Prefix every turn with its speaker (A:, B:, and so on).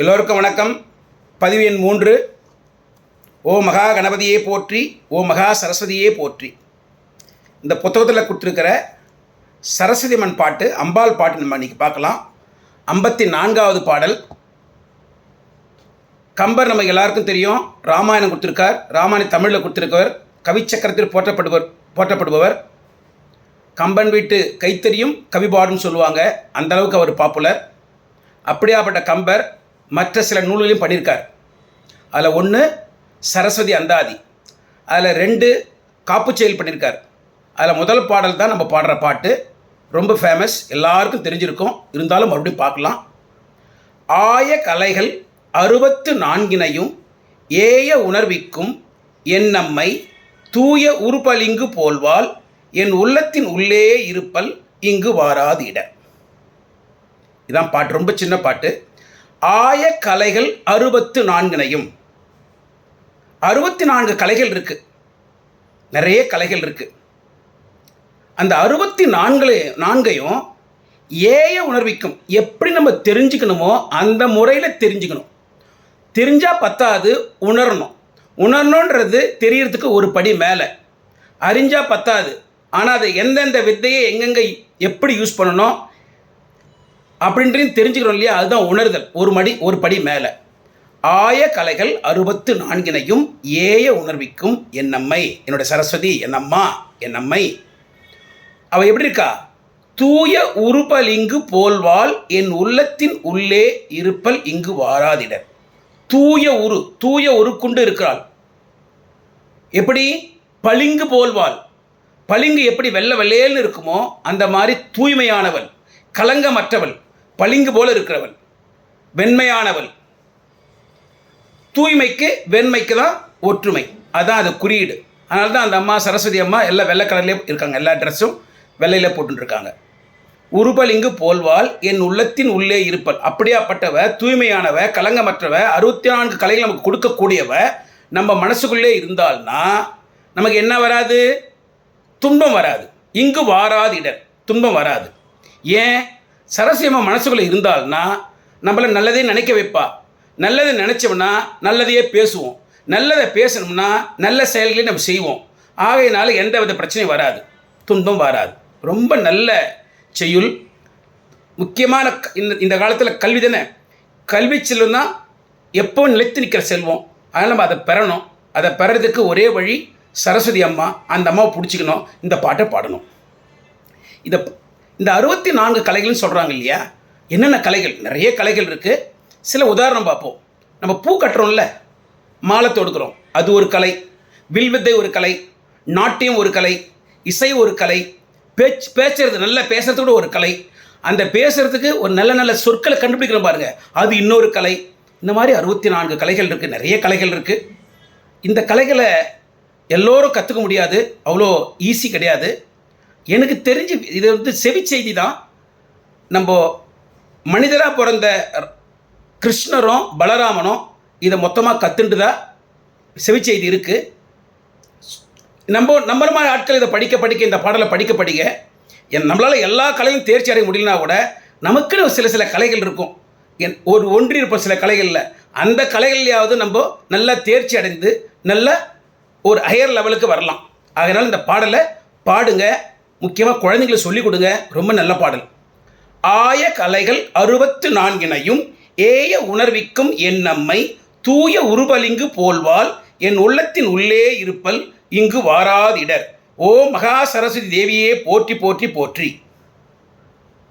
A: எல்லோருக்கும் வணக்கம். பதிவு எண் 3. ஓ மகா கணபதியே போற்றி, ஓ மகா சரஸ்வதியே போற்றி. இந்த புத்தகத்தில் கொடுத்துருக்கிற சரஸ்வதி அம்மன் பாட்டு, அம்பாள் பாட்டு நம்ம இன்றைக்கி பார்க்கலாம். 54வது பாடல். கம்பர் நமக்கு எல்லாருக்கும் தெரியும். ராமாயணம் கொடுத்துருக்கார். ராமாயணம் தமிழில் கொடுத்துருக்கவர். கவிச்சக்கரத்தில் போற்றப்படுபவர். கம்பன் வீட்டு கைத்தறியும் கவிபாடும் சொல்லுவாங்க. அந்தளவுக்கு அவர் பாப்புலர். அப்படியாப்பட்ட கம்பர் மற்ற சில நூல்களையும் பண்ணியிருக்கார். அதில் 1 சரஸ்வதி அந்தாதி, அதில் 2 காப்புச்செயல் பண்ணியிருக்கார். அதில் முதல் பாடல் தான் நம்ம பாடுற பாட்டு. ரொம்ப ஃபேமஸ், எல்லாருக்கும் தெரிஞ்சிருக்கும். இருந்தாலும் மறுபடியும் பார்க்கலாம். ஆய கலைகள் 64 ஏய உணர்விக்கும் என் நம்மை தூய உருப்பலிங்கு போல்வாள் என் உள்ளத்தின் உள்ளே இருப்பல் இங்கு வாராதிட. இதான் பாட்டு. ரொம்ப சின்ன பாட்டு. ஆய கலைகள் 64. 64 கலைகள் இருக்கு. நிறைய கலைகள் இருக்கு. அந்த 64யும் ஏய உணர்விக்கும் எப்படி நம்ம தெரிஞ்சுக்கணுமோ அந்த முறையில் தெரிஞ்சுக்கணும். தெரிஞ்சால் பத்தாது, உணரணும். உணரணுன்றது தெரியறதுக்கு ஒரு படி மேலே. அறிஞ்சால் பத்தாது, ஆனால் அதை எந்தெந்த வித்தையை எங்கெங்கே எப்படி யூஸ் பண்ணணும் அப்படின்றது தெரிஞ்சுக்கிறோம் இல்லையா? அதுதான் உணர்தல். ஒரு படி மேலே. ஆய கலைகள் 64 ஏய உணர்விக்கும் என் நம்மை, என்னோட சரஸ்வதி, என் அம்மா, என் நம்மை. அவள் எப்படி இருக்கா? தூய உருப்பலிங்கு போல்வாள் என் உள்ளத்தின் உள்ளே இருப்பல் இங்கு வாராதிடர். தூய உருக்குண்டு இருக்கிறாள். எப்படி? பளிங்கு போல்வாள். பளிங்கு எப்படி வெள்ளை வெள்ளையல்னு இருக்குமோ அந்த மாதிரி தூய்மையானவள், கலங்கமற்றவள், பளிங்கு போல இருக்கிறவள், வெண்மையானவள். தூய்மைக்கு வெண்மைக்கு தான் ஒற்றுமை. அதான் அது குறியீடு. அதனால தான் அந்த அம்மா, சரஸ்வதி அம்மா, எல்லாம் வெள்ளை கலர்லேயே இருக்காங்க. எல்லா ட்ரெஸ்ஸும் வெள்ளையில் போட்டுருக்காங்க. உருபலிங்கு போல்வாள் என் உள்ளத்தின் உள்ளே இருப்பல். அப்படியாப்பட்டவ, தூய்மையானவ, கலங்கமற்றவ, 64 கலைகள் நமக்கு கொடுக்கக்கூடியவ நம்ம மனசுக்குள்ளே இருந்தால்னா நமக்கு என்ன வராது? துன்பம் வராது. இங்கு வாராது இடர். துன்பம் வராது. ஏன்? சரஸ்வதி அம்மா மனசுக்குள்ளே இருந்தால்னா நம்மளை நல்லதே நினைக்க வைப்பா. நல்லதை நினச்சோம்னா நல்லதையே பேசுவோம். நல்லதை பேசணும்னா நல்ல செயல்களையும் நம்ம செய்வோம். ஆகையினால எந்த வித பிரச்சனையும் வராது, துன்பம் வராது. ரொம்ப நல்ல செய்யுள். முக்கியமான இந்த காலத்தில் கல்வி தானே. கல்வி செல்வம் தான் எப்போ நிலைத்து நிற்கிற செல்வம். அதனால் நம்ம அதை பெறணும். அதை பெறதுக்கு ஒரே வழி சரஸ்வதி அம்மா. அந்த அம்மாவை பிடிச்சிக்கணும், இந்த பாட்டை பாடணும். இந்த 64 கலைகள்னு சொல்கிறாங்க இல்லையா? என்னென்ன கலைகள்? நிறைய கலைகள் இருக்குது. சில உதாரணம் பார்ப்போம். நம்ம பூ கட்டுறோம்ல, மாலை தொடுக்கிறோம், அது ஒரு கலை. வில்வித்தை ஒரு கலை. நாட்டியம் ஒரு கலை. இசை ஒரு கலை. பேசுறது, நல்லா பேசுறது கூட ஒரு கலை. அந்த பேசுறதுக்கு ஒரு நல்ல சொற்களை கண்டுபிடிக்கிறோம் பாருங்க, அது இன்னொரு கலை. இந்த மாதிரி 64 கலைகள் இருக்குது. நிறைய கலைகள் இருக்குது. இந்த கலைகளை எல்லோரும் கற்றுக்க முடியாது, அவ்வளோ ஈஸி கிடையாது. எனக்கு தெரிஞ்சு இது செவி செய்தி தான். நம்ம மனிதராக பிறந்த கிருஷ்ணரும் பலராமனும் இதை மொத்தமாக கற்றுண்டு தான் செவி செய்தி இருக்குது. நம்மள மாதிரி ஆட்கள் இதை படிக்க இந்த பாடலை படிக்க நம்மளால் எல்லா கலையும் தேர்ச்சி அடைய முடியலனா கூட நமக்குன்னு சில கலைகள் இருக்கும். ஒரு ஒன்றி இருப்ப சில கலைகளில், அந்த கலைகள்லையாவது நம்ம நல்லா தேர்ச்சி அடைந்து நல்ல ஒரு ஹையர் லெவலுக்கு வரலாம். அதனால் இந்த பாடலை பாடுங்க. முக்கியமாக குழந்தைங்களை சொல்லிக் கொடுங்க. ரொம்ப நல்ல பாடல். ஆய கலைகள் 64 ஏய உணர்விக்கும் என் நம்மை தூய உருபலிங்கு போல்வாள் என் உள்ளத்தின் உள்ளே இருப்பல் இங்கு வாராதிடர். ஓ மகா சரஸ்வதி தேவியே போற்றி போற்றி போற்றி.